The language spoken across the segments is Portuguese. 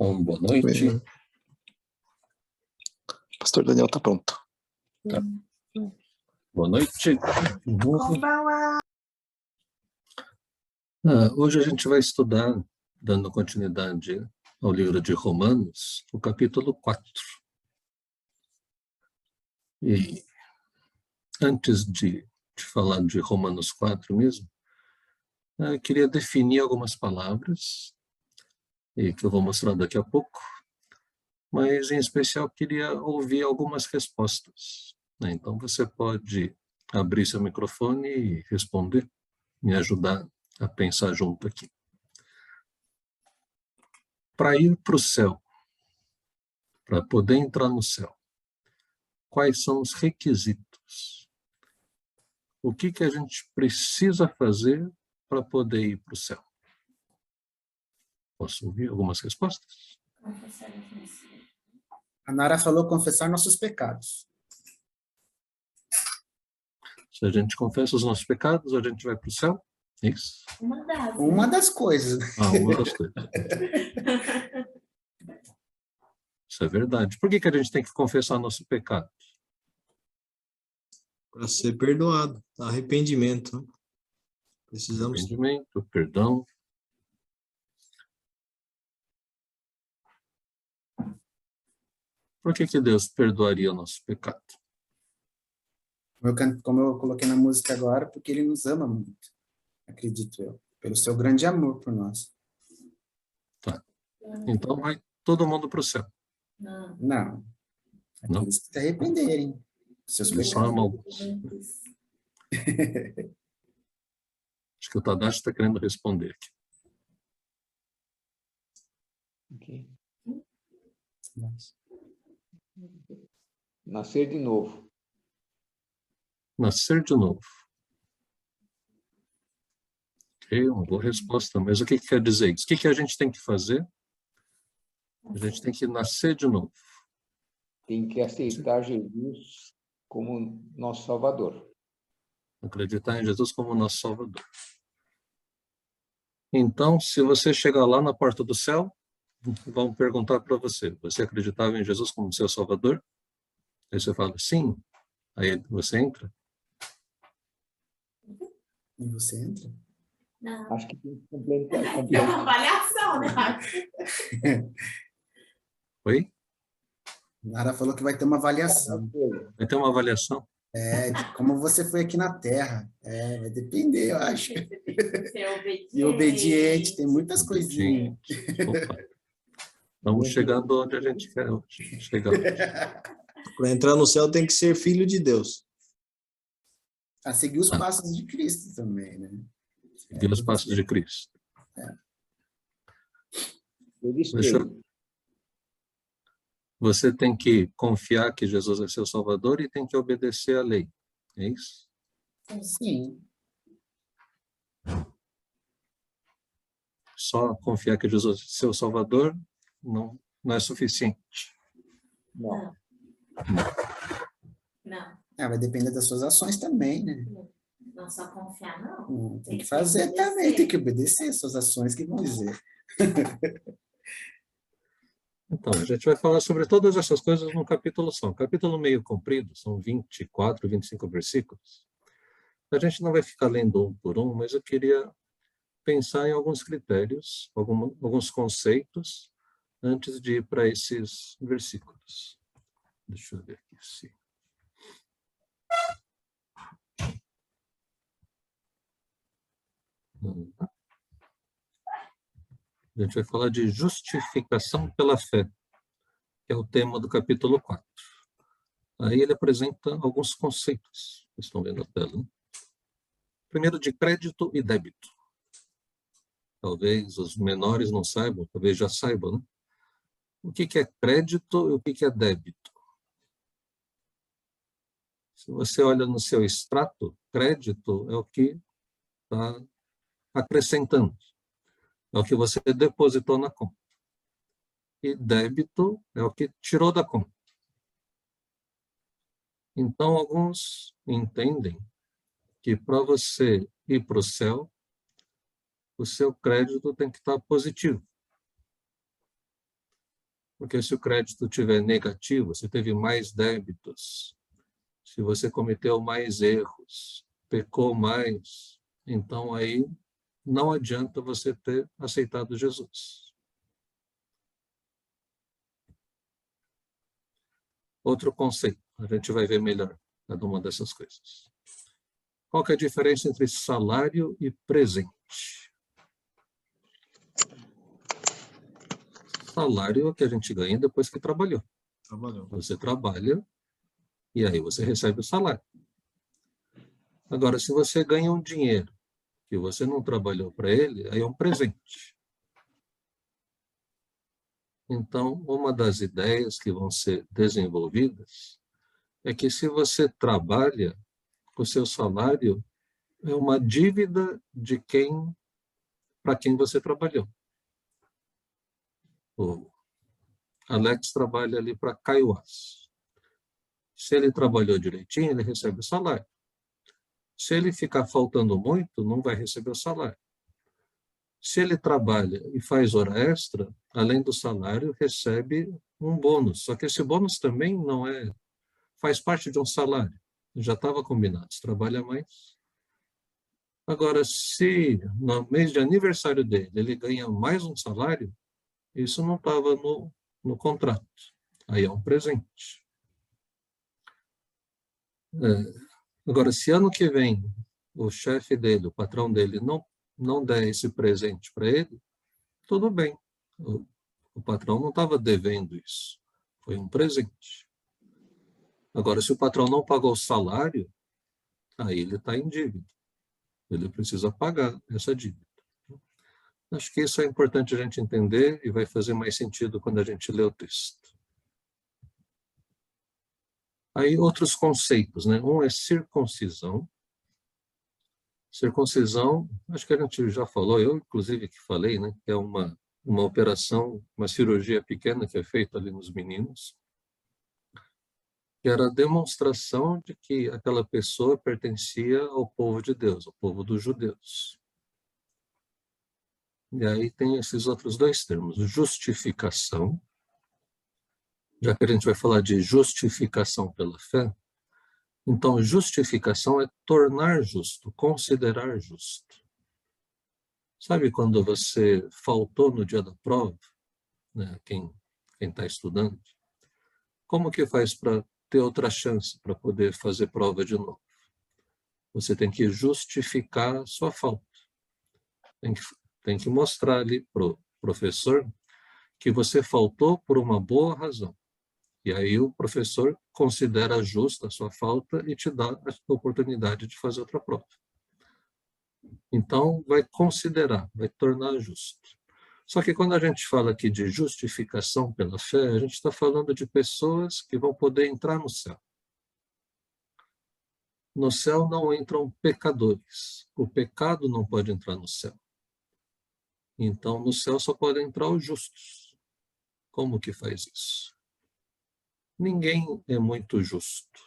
Bom, boa noite. Pastor Daniel está pronto. Tá. Boa noite. Hoje a gente vai estudar, dando continuidade ao livro de Romanos, o capítulo 4. E antes de falar de Romanos 4 mesmo, eu queria definir algumas palavras, e que eu vou mostrar daqui a pouco, mas em especial queria ouvir algumas respostas, né? Então você pode abrir seu microfone e responder, me ajudar a pensar junto aqui. Para ir para o céu, para poder entrar no céu, quais são os requisitos? O que a gente precisa fazer para poder ir para o céu? Posso ouvir algumas respostas? A Nara falou confessar nossos pecados. Se a gente confessa os nossos pecados, a gente vai para o céu? Isso? Uma das coisas. Uma das coisas. Isso é verdade. Por que a gente tem que confessar nosso pecado? Para ser perdoado, arrependimento. Precisamos. Arrependimento, perdão. Por que Deus perdoaria o nosso pecado? Como eu coloquei na música agora, porque ele nos ama muito, acredito eu, pelo seu grande amor por nós. Tá. Então vai todo mundo para o céu. Não. Aqueles que se arrependerem. Seus Ele só ama alguns. Acho que o Tadashi está querendo responder aqui. Okay. Nascer de novo. Nascer de novo. Ok, uma boa resposta. Mas o que quer dizer isso? O que a gente tem que fazer? A gente tem que nascer de novo. Tem que aceitar Jesus como nosso Salvador. Acreditar em Jesus como nosso Salvador. Então, se você chegar lá na porta do céu, vão perguntar para você, você acreditava em Jesus como seu Salvador? Aí você fala, sim. Aí você entra? E você entra? Não. Acho que tem que complementar. É uma avaliação, né? Oi? Nara falou que vai ter uma avaliação. Vai ter uma avaliação? De como você foi aqui na Terra. Vai depender, eu acho. Você tem que ser obediente. E obediente, tem muitas coisinhas. Opa. Estamos chegando onde a gente quer chegar. Para entrar no céu tem que ser filho de Deus. A seguir os passos de Cristo também, né? Seguir os passos de Cristo. Você tem que confiar que Jesus é seu Salvador e tem que obedecer à lei. É isso? Sim. Só confiar que Jesus é seu Salvador não é suficiente. Não. Vai depender das suas ações também, né? Não só confiar, não. Tem que fazer também, tem que obedecer as suas ações, que vão dizer. Então, a gente vai falar sobre todas essas coisas num capítulo só. Um capítulo meio comprido, são 24, 25 versículos. A gente não vai ficar lendo um por um, mas eu queria pensar em alguns critérios, alguns conceitos, antes de ir para esses versículos. Deixa eu ver aqui se... A gente vai falar de justificação pela fé, que é o tema do capítulo 4. Aí ele apresenta alguns conceitos, vocês estão vendo na tela, né? Primeiro, de crédito e débito. Talvez os menores não saibam, talvez já saibam, né? O que é crédito e o que é débito? Se você olha no seu extrato, crédito é o que está acrescentando. É o que você depositou na conta. E débito é o que tirou da conta. Então, alguns entendem que para você ir para o céu, o seu crédito tem que estar positivo. Porque se o crédito estiver negativo, se teve mais débitos, se você cometeu mais erros, pecou mais, então aí não adianta você ter aceitado Jesus. Outro conceito, a gente vai ver melhor cada uma dessas coisas. Qual que é a diferença entre salário e presente? Salário é o que a gente ganha depois que trabalhou. Você trabalha e aí você recebe o salário. Agora, se você ganha um dinheiro que você não trabalhou para ele, aí é um presente. Então, uma das ideias que vão ser desenvolvidas é que se você trabalha, o seu salário é uma dívida de para quem você trabalhou. O Alex trabalha ali para Kaiowás. Se ele trabalhou direitinho, ele recebe o salário. Se ele ficar faltando muito, não vai receber o salário. Se ele trabalha e faz hora extra, além do salário, recebe um bônus. Só que esse bônus também não faz parte de um salário. Já estava combinado, se trabalha mais. Agora, se no mês de aniversário dele ele ganha mais um salário, isso não estava no contrato. Aí é um presente. Agora, se ano que vem o chefe dele, o patrão dele, não der esse presente para ele, tudo bem. O patrão não estava devendo isso. Foi um presente. Agora, se o patrão não pagou o salário, aí ele está em dívida. Ele precisa pagar essa dívida. Acho que isso é importante a gente entender e vai fazer mais sentido quando a gente lê o texto. Aí outros conceitos, né? Um é circuncisão. Circuncisão, acho que a gente já falou, eu inclusive que falei, né? Que é uma operação, uma cirurgia pequena que é feita ali nos meninos, que era a demonstração de que aquela pessoa pertencia ao povo de Deus, ao povo dos judeus. E aí tem esses outros dois termos, justificação, já que a gente vai falar de justificação pela fé, então então, é tornar justo, considerar justo. Sabe quando você faltou no dia da prova, né, quem está estudando, como que faz para ter outra chance para poder fazer prova de novo? Você tem que justificar a sua falta. Tem que mostrar ali para o professor que você faltou por uma boa razão. E aí o professor considera justa a sua falta e te dá a oportunidade de fazer outra prova. Então, vai considerar, vai tornar justo. Só que quando a gente fala aqui de justificação pela fé, a gente está falando de pessoas que vão poder entrar no céu. No céu não entram pecadores. O pecado não pode entrar no céu. Então, no céu só podem entrar os justos. Como que faz isso? Ninguém é muito justo,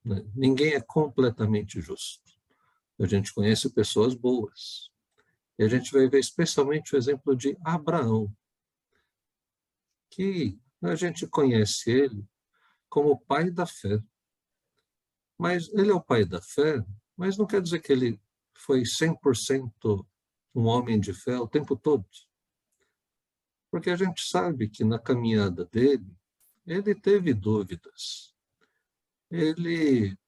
né? Ninguém é completamente justo. A gente conhece pessoas boas. E a gente vai ver especialmente o exemplo de Abraão, que a gente conhece ele como o pai da fé. Mas ele é o pai da fé, mas não quer dizer que ele foi 100% um homem de fé o tempo todo. Porque a gente sabe que na caminhada dele, ele teve dúvidas. Ele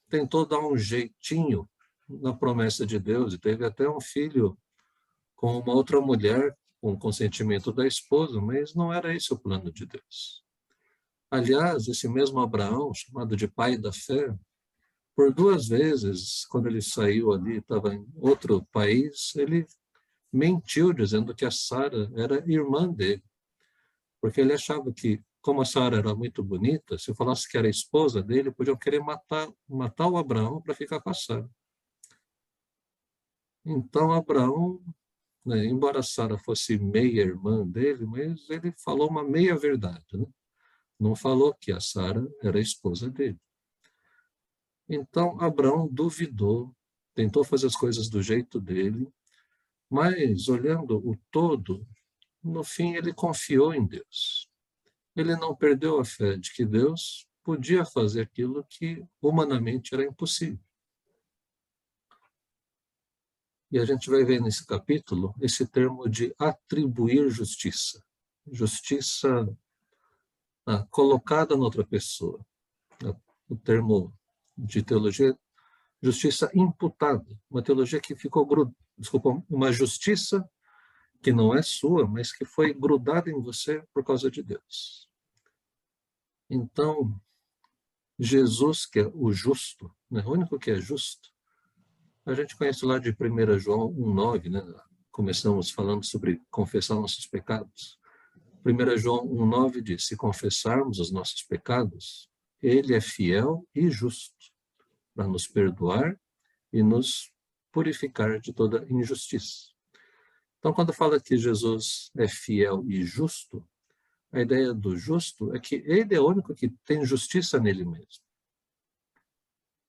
tentou dar um jeitinho na promessa de Deus e teve até um filho com uma outra mulher, com o consentimento da esposa, mas não era esse o plano de Deus. Aliás, esse mesmo Abraão, chamado de pai da fé, por 2 vezes, quando ele saiu ali, estava em outro país, ele mentiu dizendo que a Sara era irmã dele, porque ele achava que, como a Sara era muito bonita, se eu falasse que era esposa dele, podiam querer matar o Abraão para ficar com a Sara. Então, Abraão, né, embora Sara fosse meia irmã dele, mas ele falou uma meia verdade, né? Não falou que a Sara era a esposa dele. Então, Abraão duvidou, tentou fazer as coisas do jeito dele, mas, olhando o todo, no fim ele confiou em Deus. ele não perdeu a fé de que Deus podia fazer aquilo que humanamente era impossível. E a gente vai ver nesse capítulo esse termo de atribuir justiça. Justiça colocada noutra pessoa. O termo de teologia, justiça imputada. Uma teologia que ficou uma justiça que não é sua, mas que foi grudada em você por causa de Deus. Então, Jesus, que é o justo, né, o único que é justo, a gente conhece lá de 1 João 1,9, né? Começamos falando sobre confessar nossos pecados. 1 João 1,9 diz, se confessarmos os nossos pecados, ele é fiel e justo para nos perdoar e nos purificar de toda injustiça. Então, quando fala que Jesus é fiel e justo, a ideia do justo é que ele é o único que tem justiça nele mesmo.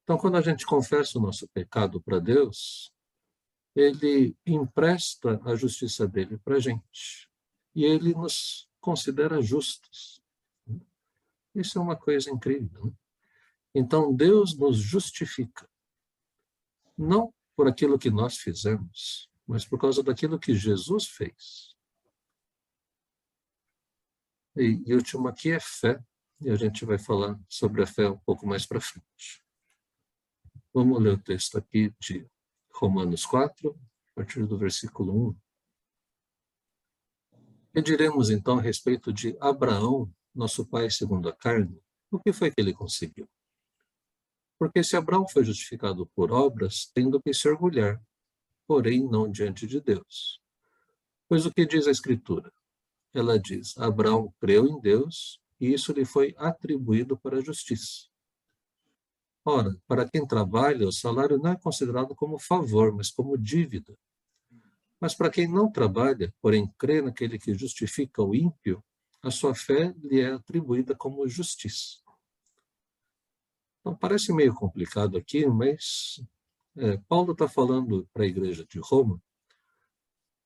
Então, quando a gente confessa o nosso pecado para Deus, ele empresta a justiça dele para a gente. E ele nos considera justos. Isso é uma coisa incrível, né? Então, Deus nos justifica. Não por aquilo que nós fizemos, mas por causa daquilo que Jesus fez. E o último aqui é fé. E a gente vai falar sobre a fé um pouco mais para frente. Vamos ler o texto aqui de Romanos 4, a partir do versículo 1. Que diremos então a respeito de Abraão, nosso pai segundo a carne? O que foi que ele conseguiu? Porque se Abraão foi justificado por obras, tem do que se orgulhar, porém não diante de Deus. Pois o que diz a Escritura? Ela diz, Abraão creu em Deus e isso lhe foi atribuído para a justiça. Ora, para quem trabalha, o salário não é considerado como favor, mas como dívida. Mas para quem não trabalha, porém crê naquele que justifica o ímpio, a sua fé lhe é atribuída como justiça. Então, parece meio complicado aqui, mas Paulo está falando para a igreja de Roma,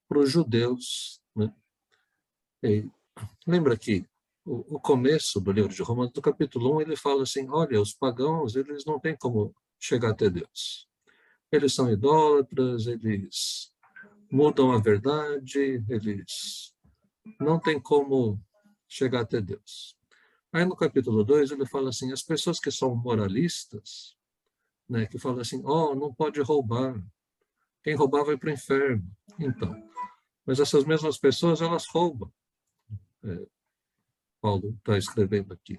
para os judeus, né? Lembra que o começo do livro de Romanos, do capítulo 1, ele fala assim, olha, os pagãos, eles não têm como chegar até Deus. Eles são idólatras, eles mudam a verdade, eles não têm como chegar até Deus. Aí no capítulo 2 ele fala assim, as pessoas que são moralistas, né, que falam assim, não pode roubar, quem roubar vai para o inferno. Então, mas essas mesmas pessoas, elas roubam. Paulo está escrevendo aqui.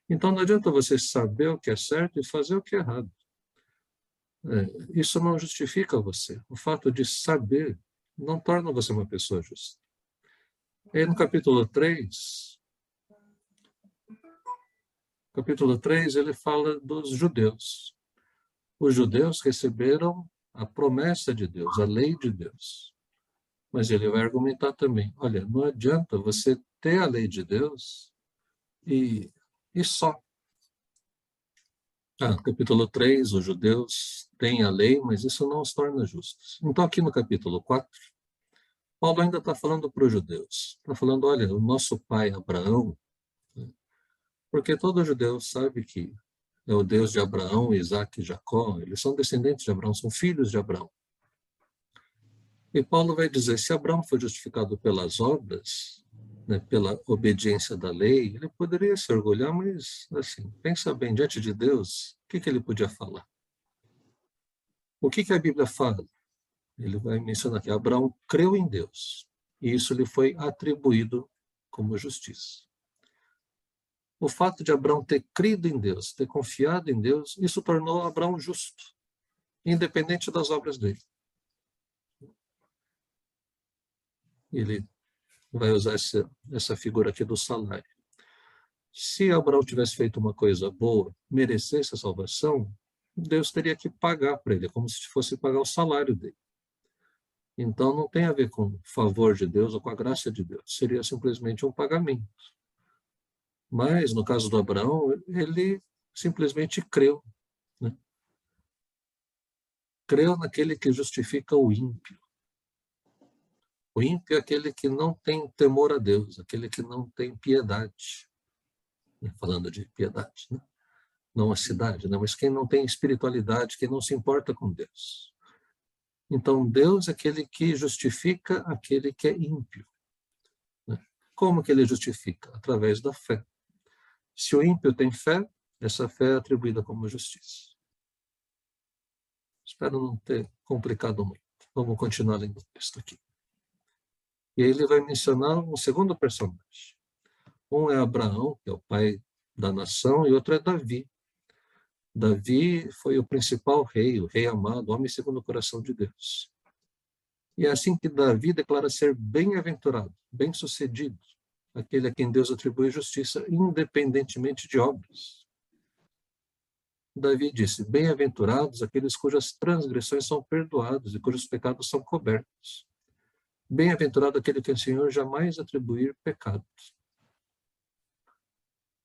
Então não adianta você saber o que é certo e fazer o que é errado. Isso não justifica você. O fato de saber não torna você uma pessoa justa. E no capítulo 3, ele fala dos judeus. Os judeus receberam a promessa de Deus, a lei de Deus. Mas ele vai argumentar também, olha, não adianta você ter a lei de Deus e só. Capítulo 3, os judeus têm a lei, mas isso não os torna justos. Então aqui no capítulo 4, Paulo ainda está falando para os judeus. Está falando, olha, o nosso pai Abraão, porque todo judeu sabe que é o Deus de Abraão, Isaac e Jacó, eles são descendentes de Abraão, são filhos de Abraão. E Paulo vai dizer, se Abraão foi justificado pelas obras, né, pela obediência da lei, ele poderia se orgulhar, mas, assim, pensa bem, diante de Deus, o que ele podia falar? O que a Bíblia fala? Ele vai mencionar que Abraão creu em Deus, e isso lhe foi atribuído como justiça. O fato de Abraão ter crido em Deus, ter confiado em Deus, isso tornou Abraão justo, independente das obras dele. Ele vai usar essa figura aqui do salário. Se Abraão tivesse feito uma coisa boa, merecesse a salvação, Deus teria que pagar para ele, como se fosse pagar o salário dele. Então não tem a ver com o favor de Deus ou com a graça de Deus, seria simplesmente um pagamento. Mas, no caso do Abraão, ele simplesmente creu. Né? Creu naquele que justifica o ímpio. O ímpio é aquele que não tem temor a Deus, aquele que não tem piedade. Falando de piedade, né? Não a cidade, né? Mas quem não tem espiritualidade, quem não se importa com Deus. Então, Deus é aquele que justifica aquele que é ímpio. Né? Como que ele justifica? Através da fé. Se o ímpio tem fé, essa fé é atribuída como justiça. Espero não ter complicado muito. Vamos continuar lendo o texto aqui. E aí ele vai mencionar um segundo personagem. Um é Abraão, que é o pai da nação, e outro é Davi. Davi foi o principal rei, o rei amado, o homem segundo o coração de Deus. E é assim que Davi declara ser bem-aventurado, bem-sucedido, aquele a quem Deus atribui justiça, independentemente de obras. Davi disse, bem-aventurados aqueles cujas transgressões são perdoadas e cujos pecados são cobertos. Bem-aventurado aquele que o Senhor jamais atribuir pecado.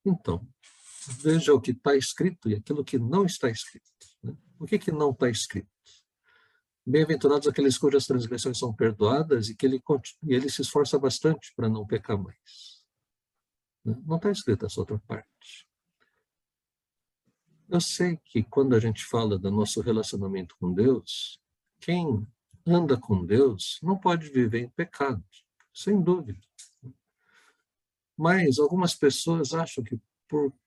Então, veja o que está escrito e aquilo que não está escrito. Né? O que não está escrito? Bem-aventurados aqueles cujas transgressões são perdoadas e que ele se esforça bastante para não pecar mais. Né? Não está escrito essa outra parte. Eu sei que quando a gente fala do nosso relacionamento com Deus, quem anda com Deus não pode viver em pecado, sem dúvida. Mas algumas pessoas acham que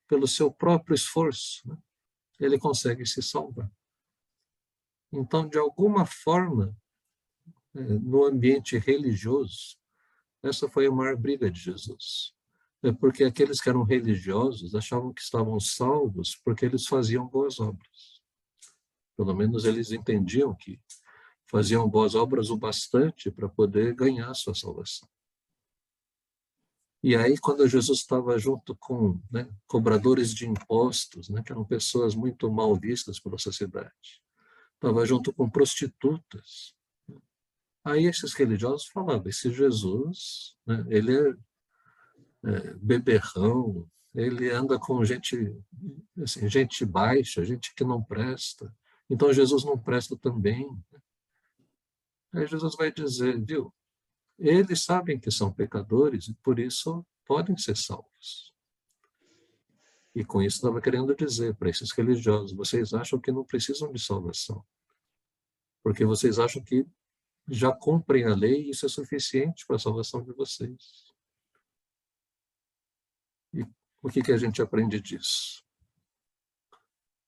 pelo seu próprio esforço, né, ele consegue se salvar. Então, de alguma forma, no ambiente religioso, essa foi a maior briga de Jesus. Porque aqueles que eram religiosos achavam que estavam salvos porque eles faziam boas obras. Pelo menos eles entendiam que faziam boas obras o bastante para poder ganhar a sua salvação. E aí, quando Jesus estava junto com, né, cobradores de impostos, né, que eram pessoas muito mal vistas pela sociedade, estava junto com prostitutas, aí esses religiosos falavam, esse Jesus, né, ele é beberrão, ele anda com gente, assim, gente baixa, gente que não presta, então Jesus não presta também. Aí Jesus vai dizer, viu, eles sabem que são pecadores e por isso podem ser salvos. E com isso estava querendo dizer para esses religiosos, vocês acham que não precisam de salvação, porque vocês acham que já cumprem a lei e isso é suficiente para a salvação de vocês. E o que a gente aprende disso?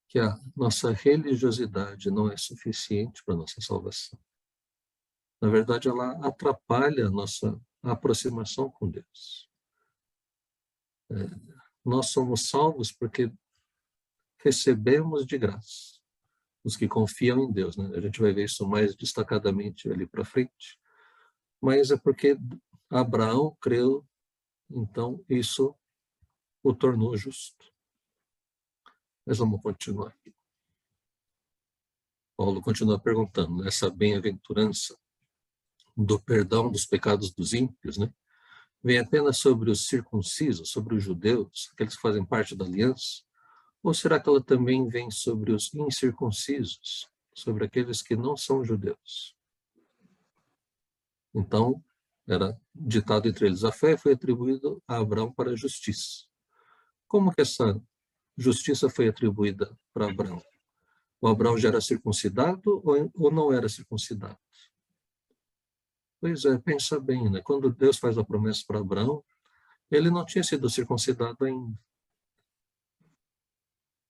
Que a nossa religiosidade não é suficiente para a nossa salvação. Na verdade, ela atrapalha a nossa aproximação com Deus. Nós somos salvos porque recebemos de graça. Os que confiam em Deus, né? A gente vai ver isso mais destacadamente ali para frente. Mas é porque Abraão creu, então isso o tornou justo. Mas vamos continuar aqui. Paulo continua perguntando, essa bem-aventurança do perdão dos pecados dos ímpios, né? Vem apenas sobre os circuncisos, sobre os judeus, aqueles que fazem parte da aliança? Ou será que ela também vem sobre os incircuncisos, sobre aqueles que não são judeus? Então, era ditado entre eles, a fé foi atribuída a Abraão para a justiça. Como que essa justiça foi atribuída para Abraão? O Abraão já era circuncidado ou não era circuncidado? Pois é, pensa bem, né? Quando Deus faz a promessa para Abraão, ele não tinha sido circuncidado ainda.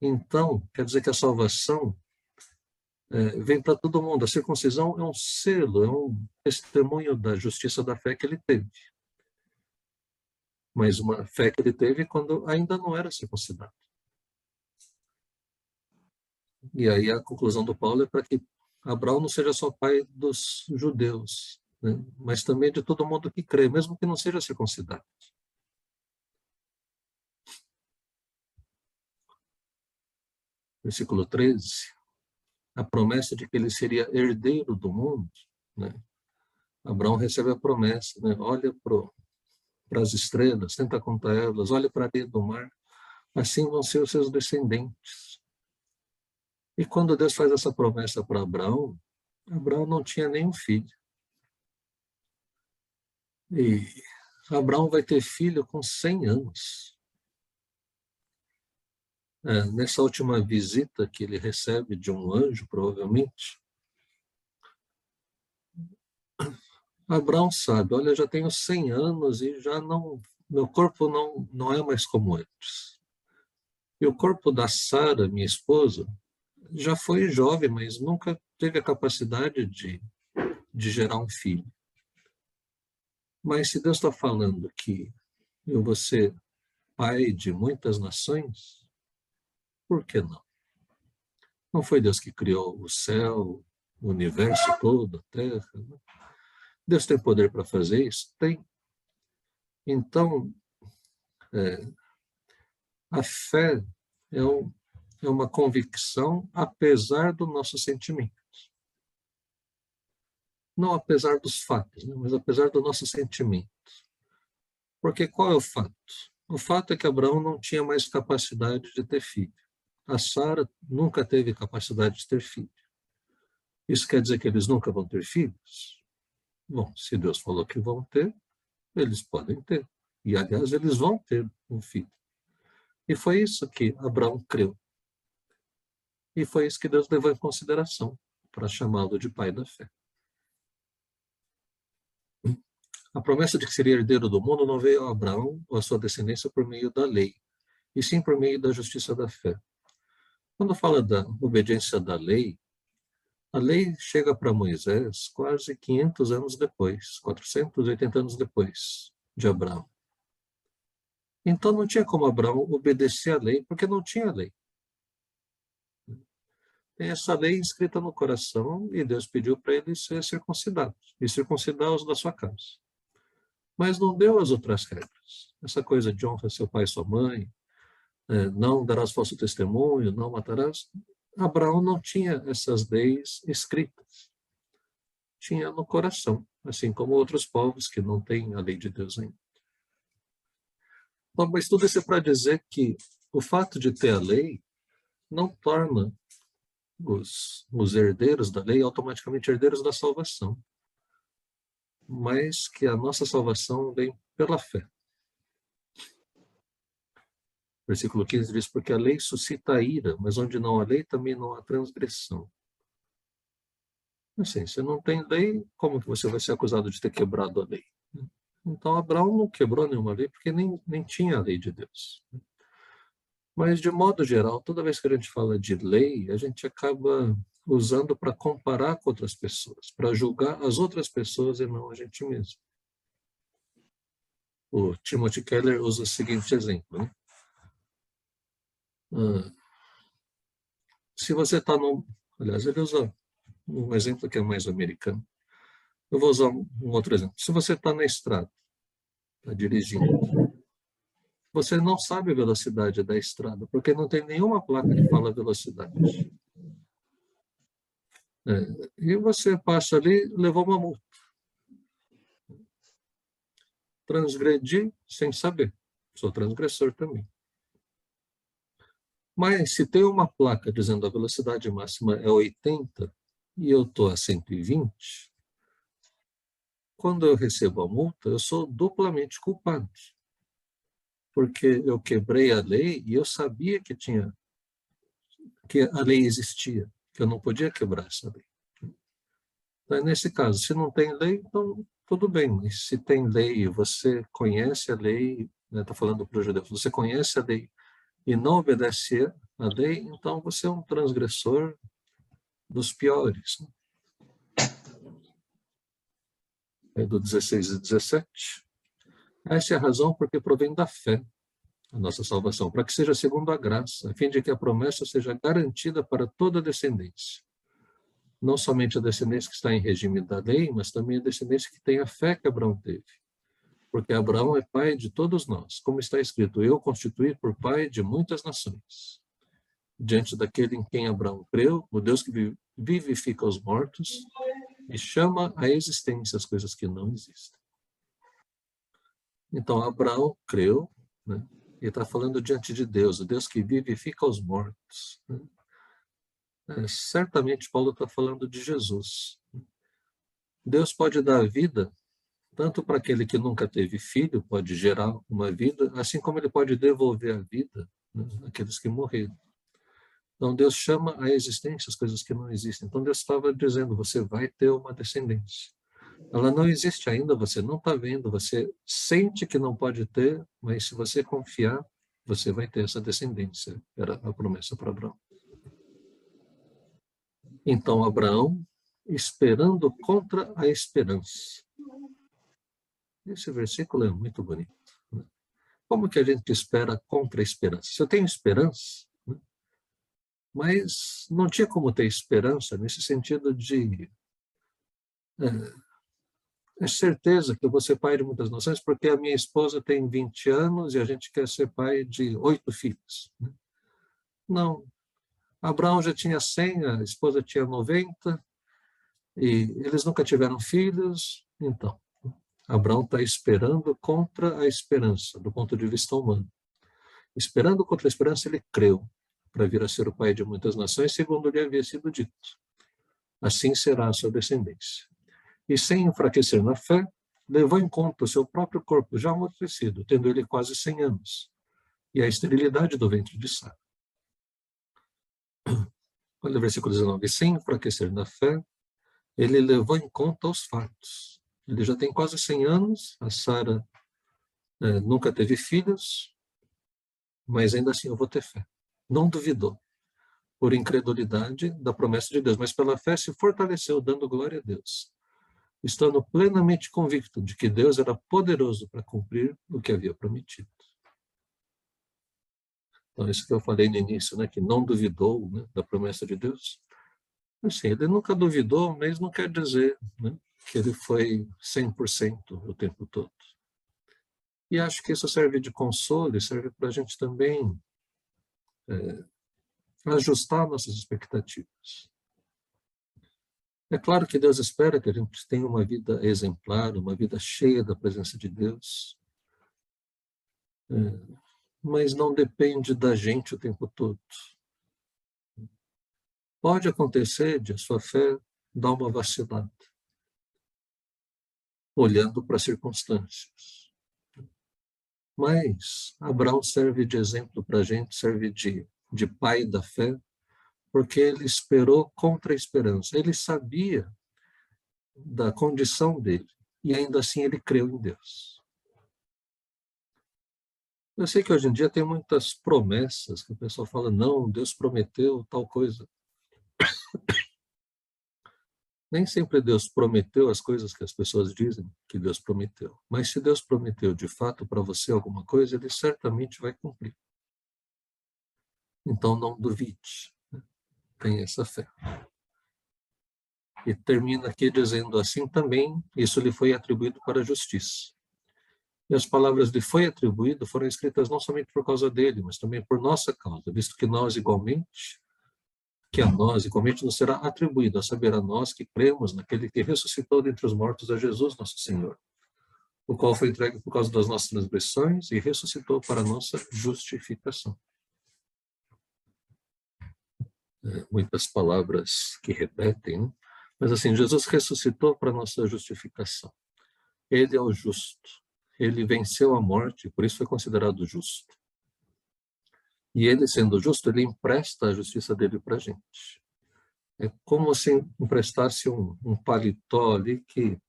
Então, quer dizer que a salvação vem para todo mundo. A circuncisão é um selo, é um testemunho da justiça da fé que ele teve. Mas uma fé que ele teve quando ainda não era circuncidado. E aí a conclusão do Paulo é para que Abraão não seja só pai dos judeus, né? Mas também de todo mundo que crê, mesmo que não seja circuncidado. Versículo 13, a promessa de que ele seria herdeiro do mundo, né? Abraão recebe a promessa, né? Olha para as estrelas, tenta contar elas, olha para a areia do mar, assim vão ser os seus descendentes. E quando Deus faz essa promessa para Abraão, Abraão não tinha nenhum filho. E Abraão vai ter filho com 100 anos. Nessa última visita que ele recebe de um anjo, provavelmente, Abraão sabe, olha, eu já tenho 100 anos e já não, meu corpo não é mais como antes. E o corpo da Sara, minha esposa, já foi jovem, mas nunca teve a capacidade de gerar um filho. Mas se Deus está falando que eu vou ser pai de muitas nações, por que não? Não foi Deus que criou o céu, o universo todo, a terra? Né? Deus tem poder para fazer isso? Tem. Então, a fé é uma convicção apesar do nosso sentimento. Não apesar dos fatos, né? Mas apesar do nosso sentimento. Porque qual é o fato? O fato é que Abraão não tinha mais capacidade de ter filho. A Sara nunca teve capacidade de ter filho. Isso quer dizer que eles nunca vão ter filhos? Bom, se Deus falou que vão ter, eles podem ter. E, aliás, eles vão ter um filho. E foi isso que Abraão creu. E foi isso que Deus levou em consideração para chamá-lo de pai da fé. A promessa de que seria herdeiro do mundo não veio a Abraão ou a sua descendência por meio da lei, e sim por meio da justiça da fé. Quando fala da obediência da lei, a lei chega para Moisés quase 500 anos depois, 480 anos depois de Abraão. Então não tinha como Abraão obedecer a lei, porque não tinha lei. Tem essa lei escrita no coração e Deus pediu para ele ser circuncidado, e circuncidar os da sua casa. Mas não deu as outras regras. Essa coisa de honra seu pai e sua mãe, não darás falso testemunho, não matarás. Abraão não tinha essas leis escritas. Tinha no coração, assim como outros povos que não têm a lei de Deus ainda. Bom, mas tudo isso é para dizer que o fato de ter a lei não torna os herdeiros da lei automaticamente herdeiros da salvação, mas que a nossa salvação vem pela fé. Versículo 15 diz, porque a lei suscita a ira, mas onde não há lei, também não há transgressão. Assim, se não tem lei, como que você vai ser acusado de ter quebrado a lei? Então, Abraão não quebrou nenhuma lei, porque nem tinha a lei de Deus. Mas, de modo geral, toda vez que a gente fala de lei, a gente acaba usando para comparar com outras pessoas, para julgar as outras pessoas e não a gente mesmo. O Timothy Keller usa o seguinte exemplo, né? Se você está num... Aliás, ele usa um exemplo que é mais americano. Eu vou usar um outro exemplo. Se você está na estrada, está dirigindo, você não sabe a velocidade da estrada, porque não tem nenhuma placa que fala velocidade. E você passa ali, levou uma multa. Transgredi sem saber. Sou transgressor também. Mas se tem uma placa dizendo a velocidade máxima é 80 e eu estou a 120, quando eu recebo a multa, eu sou duplamente culpado. Porque eu quebrei a lei e eu sabia que a lei existia, que eu não podia quebrar essa lei. Então, nesse caso, se não tem lei, então tudo bem, mas se tem lei e você conhece a lei, está falando para os judeus, você conhece a lei e não obedece a lei, então você é um transgressor dos piores. É do 16 e 17. Essa é a razão porque provém da fé, a nossa salvação, para que seja segundo a graça, a fim de que a promessa seja garantida para toda a descendência. Não somente a descendência que está em regime da lei, mas também a descendência que tem a fé que Abraão teve. Porque Abraão é pai de todos nós, como está escrito, eu constituí por pai de muitas nações. Diante daquele em quem Abraão creu, o Deus que vivifica os mortos e chama à existência as coisas que não existem. Então, Abraão creu, né? E está falando diante de Deus, o Deus que vivifica os mortos. Né? Certamente, Paulo está falando de Jesus. Deus pode dar vida tanto para aquele que nunca teve filho, pode gerar uma vida, assim como ele pode devolver a vida, né, àqueles que morreram. Então, Deus chama à existência as coisas que não existem. Então, Deus estava dizendo, você vai ter uma descendência. Ela não existe ainda, você não está vendo, você sente que não pode ter, mas se você confiar, você vai ter essa descendência. Era a promessa para Abraão. Então, Abraão, esperando contra a esperança. Esse versículo é muito bonito. Né? Como que a gente espera contra a esperança? Se eu tenho esperança, né? Mas não tinha como ter esperança nesse sentido de certeza que eu vou ser pai de muitas nações, porque a minha esposa tem 20 anos e a gente quer ser pai de 8 filhos. Né? Não. Abraão já tinha 100, a esposa tinha 90, e eles nunca tiveram filhos. Então, Abraão está esperando contra a esperança, do ponto de vista humano. Esperando contra a esperança, ele creu para vir a ser o pai de muitas nações, segundo lhe havia sido dito. Assim será a sua descendência. E sem enfraquecer na fé, levou em conta o seu próprio corpo já amortecido, tendo ele quase 100 anos, e a esterilidade do ventre de Sara. Olha o versículo 19. Sem enfraquecer na fé, ele levou em conta os fatos. Ele já tem quase 100 anos, a Sara nunca teve filhos, mas ainda assim eu vou ter fé. Não duvidou, por incredulidade da promessa de Deus, mas pela fé se fortaleceu, dando glória a Deus, estando plenamente convicto de que Deus era poderoso para cumprir o que havia prometido. Então, isso que eu falei no início, né, que não duvidou, né, da promessa de Deus. Assim, ele nunca duvidou, mas não quer dizer, né, que ele foi 100% o tempo todo. E acho que isso serve de consolo e serve para a gente também ajustar nossas expectativas. É claro que Deus espera que a gente tenha uma vida exemplar, uma vida cheia da presença de Deus, mas não depende da gente o tempo todo. Pode acontecer de a sua fé dar uma vacilada, olhando para as circunstâncias. Mas Abraão serve de exemplo para a gente, serve de pai da fé, porque ele esperou contra a esperança. Ele sabia da condição dele, e ainda assim ele creu em Deus. Eu sei que hoje em dia tem muitas promessas, que o pessoal fala, não, Deus prometeu tal coisa. Nem sempre Deus prometeu as coisas que as pessoas dizem que Deus prometeu. Mas se Deus prometeu de fato para você alguma coisa, Ele certamente vai cumprir. Então não duvide, né? Tenha essa fé. E termina aqui dizendo assim também, isso lhe foi atribuído para a justiça. E as palavras lhe foi atribuído foram escritas não somente por causa dele, mas também por nossa causa, visto que nós igualmente nos será atribuído, a saber, a nós que cremos naquele que ressuscitou dentre os mortos a Jesus, nosso Senhor, o qual foi entregue por causa das nossas transgressões e ressuscitou para a nossa justificação. Muitas palavras que repetem, né? Mas assim, Jesus ressuscitou para a nossa justificação. Ele é o justo. Ele venceu a morte, por isso foi considerado justo. E ele, sendo justo, ele empresta a justiça dele para a gente. É como se emprestasse um paletó ali que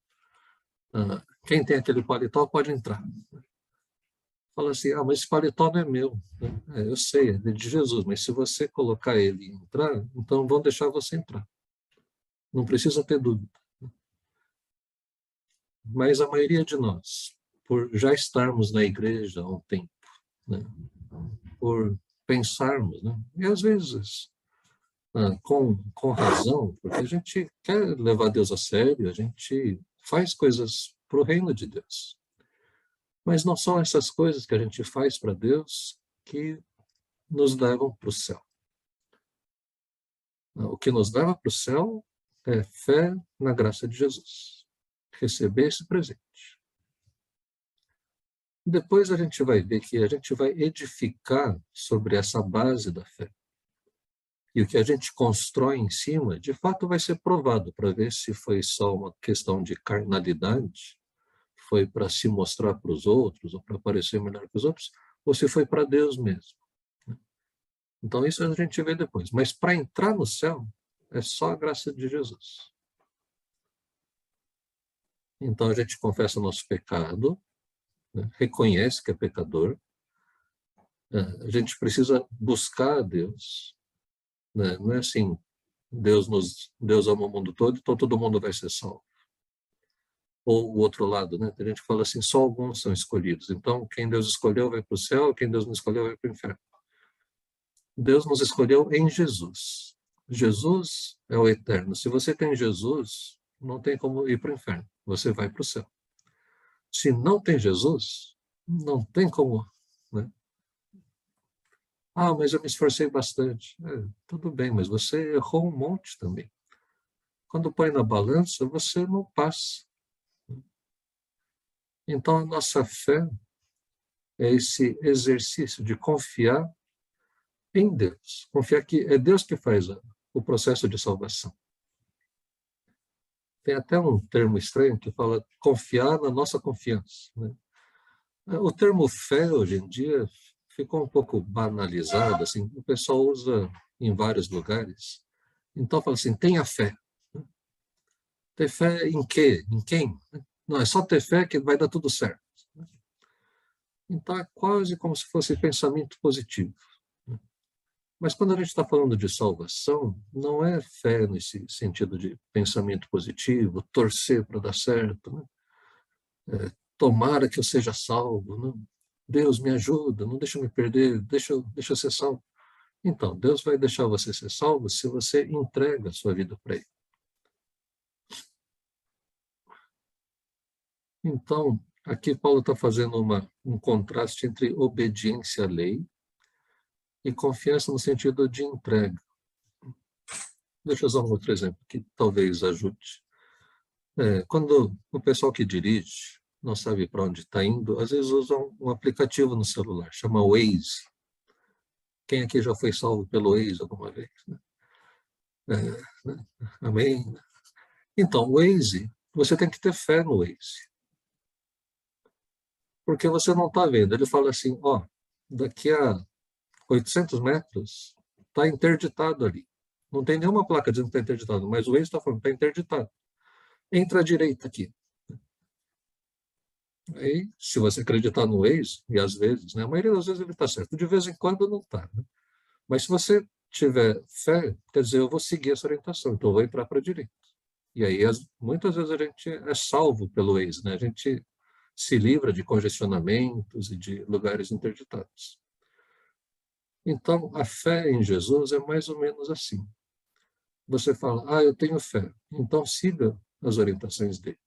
quem tem aquele paletó pode entrar. Fala assim, mas esse paletó não é meu. Eu sei, é de Jesus, mas se você colocar ele e entrar, então vão deixar você entrar. Não precisa ter dúvida. Mas a maioria de nós, por já estarmos na igreja há um tempo, né, por pensarmos, né, e às vezes com razão, porque a gente quer levar Deus a sério, a gente faz coisas para o reino de Deus. Mas não são essas coisas que a gente faz para Deus que nos levam para o céu. O que nos leva para o céu é fé na graça de Jesus. Receber esse presente. Depois a gente vai ver que a gente vai edificar sobre essa base da fé. E o que a gente constrói em cima, de fato vai ser provado para ver se foi só uma questão de carnalidade, foi para se mostrar para os outros, ou para parecer melhor que os outros, ou se foi para Deus mesmo. Então isso a gente vê depois. Mas para entrar no céu, é só a graça de Jesus. Então a gente confessa nosso pecado, né? Reconhece que é pecador, a gente precisa buscar a Deus, né? Não é assim, Deus ama o mundo todo, então todo mundo vai ser salvo. Ou o outro lado, né? Tem gente que fala assim, só alguns são escolhidos. Então, quem Deus escolheu vai para o céu, quem Deus não escolheu vai para o inferno. Deus nos escolheu em Jesus. Jesus é o eterno. Se você tem Jesus, não tem como ir para o inferno. Você vai para o céu. Se não tem Jesus, não tem como, né? Ah, mas eu me esforcei bastante. Tudo bem, mas você errou um monte também. Quando põe na balança, você não passa. Então, a nossa fé é esse exercício de confiar em Deus. Confiar que é Deus que faz o processo de salvação. Tem até um termo estranho que fala confiar na nossa confiança, né? O termo fé, hoje em dia, ficou um pouco banalizado, assim, o pessoal usa em vários lugares. Então, fala assim, tenha fé. Ter fé em quê? Em quem? Não, é só ter fé que vai dar tudo certo. Então, é quase como se fosse pensamento positivo. Mas quando a gente está falando de salvação, não é fé nesse sentido de pensamento positivo, torcer para dar certo, né? Tomara que eu seja salvo, né? Deus me ajuda, não deixa eu me perder, deixa eu ser salvo. Então, Deus vai deixar você ser salvo se você entrega a sua vida para Ele. Então, aqui Paulo está fazendo um contraste entre obediência à lei e confiança no sentido de entrega. Deixa eu usar um outro exemplo que talvez ajude. Quando o pessoal que dirige não sabe para onde está indo, às vezes usam um aplicativo no celular, chama Waze. Quem aqui já foi salvo pelo Waze alguma vez? Né? Amém? Então, o Waze, você tem que ter fé no Waze. Porque você não está vendo. Ele fala assim, ó, daqui a 800 metros está interditado ali. Não tem nenhuma placa dizendo que está interditado, mas o Waze está falando, está interditado. Entra à direita aqui. Aí, se você acreditar no Waze, e às vezes, né, a maioria das vezes ele está certo, de vez em quando não está. Né? Mas se você tiver fé, quer dizer, eu vou seguir essa orientação, então eu vou entrar para a direita. E aí, muitas vezes a gente é salvo pelo Waze, né? A gente se livra de congestionamentos e de lugares interditados. Então, a fé em Jesus é mais ou menos assim. Você fala, eu tenho fé, então siga as orientações dele.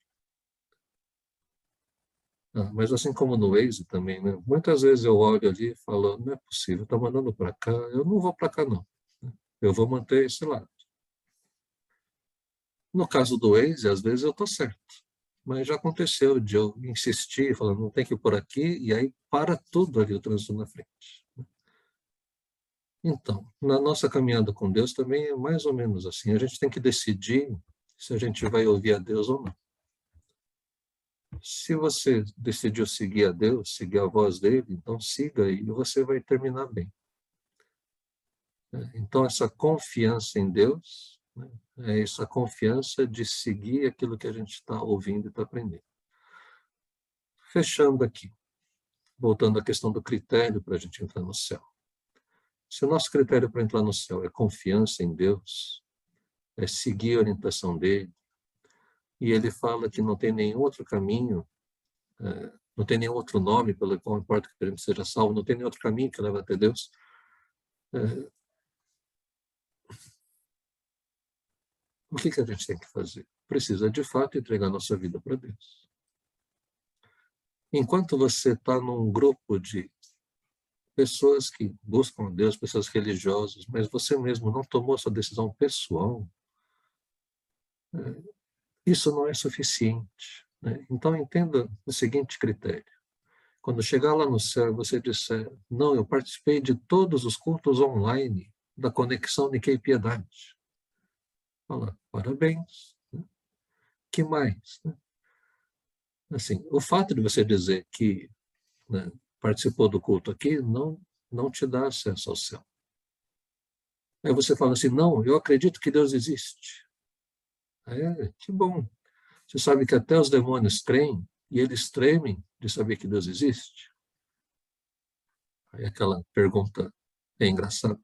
Mas assim como no Waze também, né? Muitas vezes eu olho ali e falo, não é possível, está mandando para cá, eu não vou para cá não. Eu vou manter esse lado. No caso do Waze, às vezes eu estou certo. Mas já aconteceu de eu insistir, falando, não tem que ir por aqui, e aí para tudo ali o trânsito na frente. Então, na nossa caminhada com Deus também é mais ou menos assim. A gente tem que decidir se a gente vai ouvir a Deus ou não. Se você decidiu seguir a Deus, seguir a voz dele, então siga e você vai terminar bem. Então, essa confiança em Deus, né, é essa confiança de seguir aquilo que a gente está ouvindo e está aprendendo. Fechando aqui, voltando à questão do critério para a gente entrar no céu. Se o nosso critério para entrar no céu é confiança em Deus, é seguir a orientação dele, e ele fala que não tem nenhum outro caminho, não tem nenhum outro nome pelo qual importa que a gente seja salvo, não tem nenhum outro caminho que leva até Deus. O que a gente tem que fazer? Precisa, de fato, entregar nossa vida para Deus. Enquanto você está num grupo de pessoas que buscam a Deus, pessoas religiosas, mas você mesmo não tomou sua decisão pessoal, isso não é suficiente. Né? Então, entenda o seguinte critério. Quando chegar lá no céu, você disser, não, eu participei de todos os cultos online da Conexão Nikkei Piedade. Fala, parabéns. Né? Que mais? Né? assim, o fato de você dizer que, né, participou do culto aqui não te dá acesso ao céu. Aí você fala assim, não, eu acredito que Deus existe. Que bom. Você sabe que até os demônios creem e eles tremem de saber que Deus existe? Aí aquela pergunta é engraçada.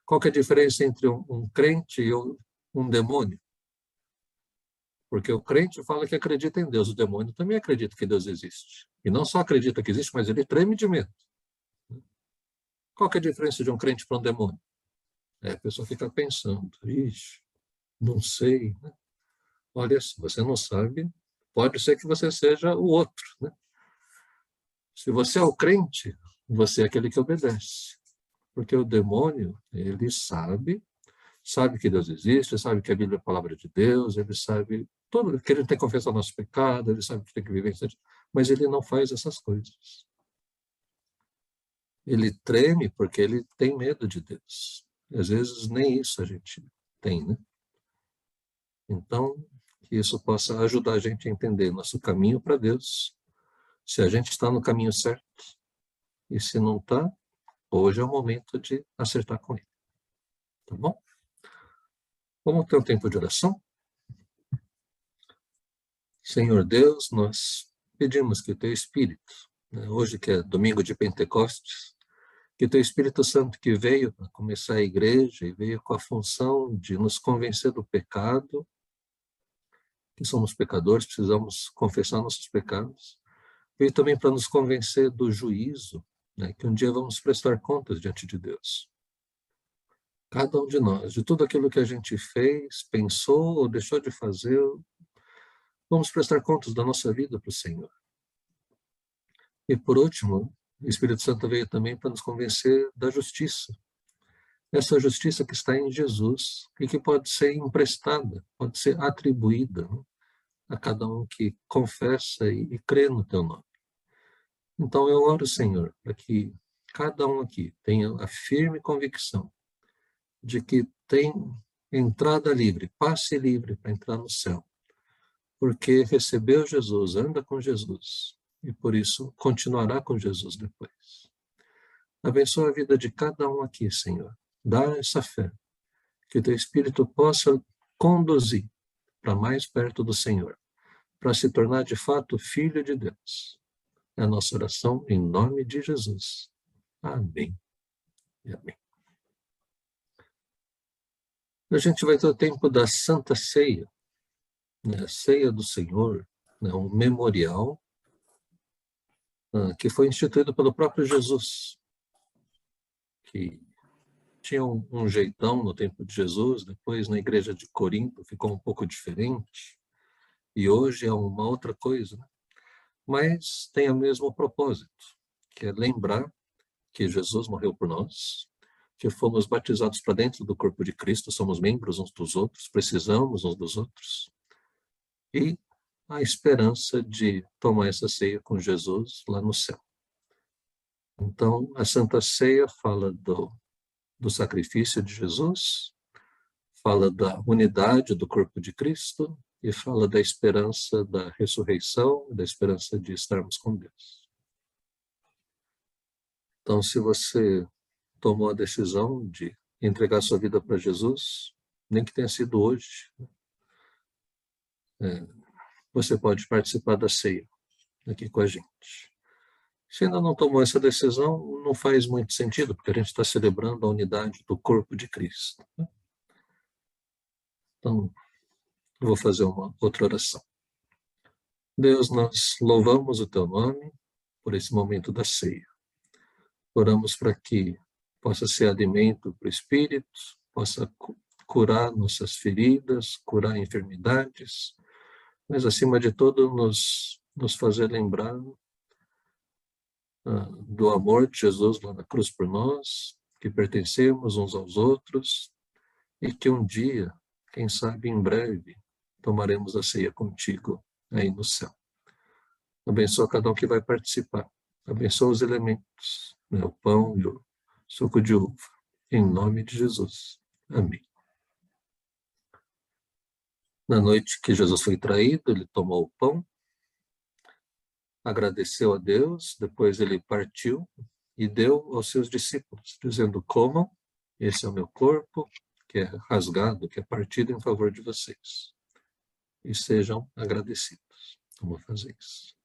Qual que é a diferença entre um crente e um demônio? Porque o crente fala que acredita em Deus, o demônio também acredita que Deus existe. E não só acredita que existe, mas ele treme de medo. Qual que é a diferença de um crente para um demônio? A pessoa fica pensando, ixi, não sei, né? Olha, se você não sabe, pode ser que você seja o outro, né? Se você é o crente, você é aquele que obedece. Porque o demônio, ele sabe que Deus existe, sabe que a Bíblia é a palavra de Deus, ele sabe tudo, que ele tem que confessar nosso pecado, ele sabe que tem que viver em mas ele não faz essas coisas. Ele treme porque ele tem medo de Deus. E às vezes nem isso a gente tem, né? Então, que isso possa ajudar a gente a entender nosso caminho para Deus, se a gente está no caminho certo, e se não está, hoje é o momento de acertar com ele. Tá bom? Vamos ter um tempo de oração? Senhor Deus, nós pedimos que o Teu Espírito, né, hoje que é domingo de Pentecostes, que o Teu Espírito Santo que veio para começar a igreja e veio com a função de nos convencer do pecado, que somos pecadores, precisamos confessar nossos pecados, veio também para nos convencer do juízo, né, que um dia vamos prestar contas diante de Deus. Cada um de nós, de tudo aquilo que a gente fez, pensou ou deixou de fazer, vamos prestar contas da nossa vida para o Senhor. E por último, o Espírito Santo veio também para nos convencer da justiça. Essa justiça que está em Jesus e que pode ser emprestada, pode ser atribuída, né, a cada um que confessa e crê no Teu nome. Então eu oro, Senhor, para que cada um aqui tenha a firme convicção de que tem entrada livre, passe livre para entrar no céu, porque recebeu Jesus, anda com Jesus, e por isso continuará com Jesus depois. Abençoa a vida de cada um aqui, Senhor. Dá essa fé, que o Teu Espírito possa conduzir para mais perto do Senhor, para se tornar de fato filho de Deus. É a nossa oração em nome de Jesus. Amém e amém. A gente vai ter o tempo da Santa Ceia, né? A Ceia do Senhor, né? Um memorial que foi instituído pelo próprio Jesus, que tinha um jeitão no tempo de Jesus, depois na igreja de Corinto ficou um pouco diferente, e hoje é uma outra coisa, né? Mas tem o mesmo propósito, que é lembrar que Jesus morreu por nós, que fomos batizados para dentro do corpo de Cristo, somos membros uns dos outros, precisamos uns dos outros, e a esperança de tomar essa ceia com Jesus lá no céu. Então, a Santa Ceia fala do sacrifício de Jesus, fala da unidade do corpo de Cristo e fala da esperança da ressurreição, da esperança de estarmos com Deus. Então, se você tomou a decisão de entregar sua vida para Jesus, nem que tenha sido hoje, você pode participar da ceia aqui com a gente. Se ainda não tomou essa decisão, não faz muito sentido, porque a gente está celebrando a unidade do corpo de Cristo. Então, eu vou fazer uma outra oração. Deus, nós louvamos o Teu nome por esse momento da ceia. Oramos para que possa ser alimento para o Espírito, possa curar nossas feridas, curar enfermidades, mas acima de tudo nos fazer lembrar do amor de Jesus lá na cruz por nós, que pertencemos uns aos outros e que um dia, quem sabe em breve, tomaremos a ceia contigo aí no céu. Abençoa cada um que vai participar. Abençoa os elementos, né, o pão e o suco de uva. Em nome de Jesus. Amém. Na noite que Jesus foi traído, ele tomou o pão agradeceu a Deus, depois ele partiu e deu aos seus discípulos, dizendo: comam, esse é o meu corpo, que é rasgado, que é partido em favor de vocês. E sejam agradecidos. Vamos fazer isso.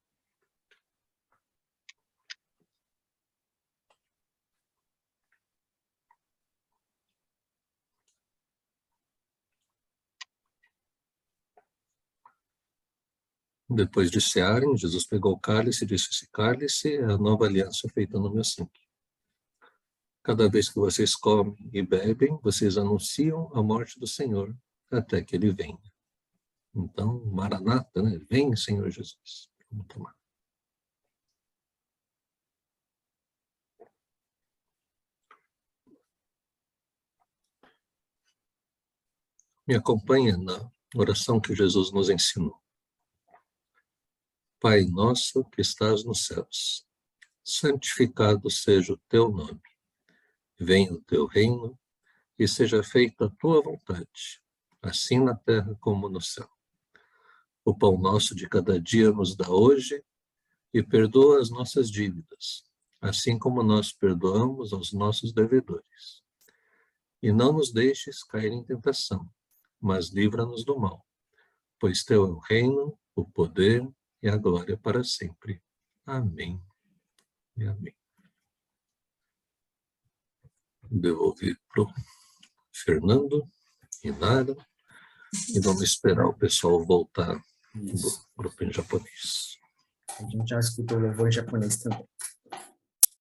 Depois de cearem, Jesus pegou o cálice e disse: esse cálice é a nova aliança feita no meu sangue. Cada vez que vocês comem e bebem, vocês anunciam a morte do Senhor até que ele venha. Então, Maranata, né? Vem, Senhor Jesus. Vamos tomar. Me acompanha na oração que Jesus nos ensinou. Pai nosso que estás nos céus, santificado seja o teu nome. Venha o teu reino e seja feita a tua vontade, assim na terra como no céu. O pão nosso de cada dia nos dá hoje e perdoa as nossas dívidas, assim como nós perdoamos aos nossos devedores. E não nos deixes cair em tentação, mas livra-nos do mal, pois teu é o reino, o poder e a glória para sempre. Amém e amém. Devolver para o Fernando e Nara, e vamos esperar o pessoal voltar do grupo em japonês. A gente já escutou o louvor em japonês também.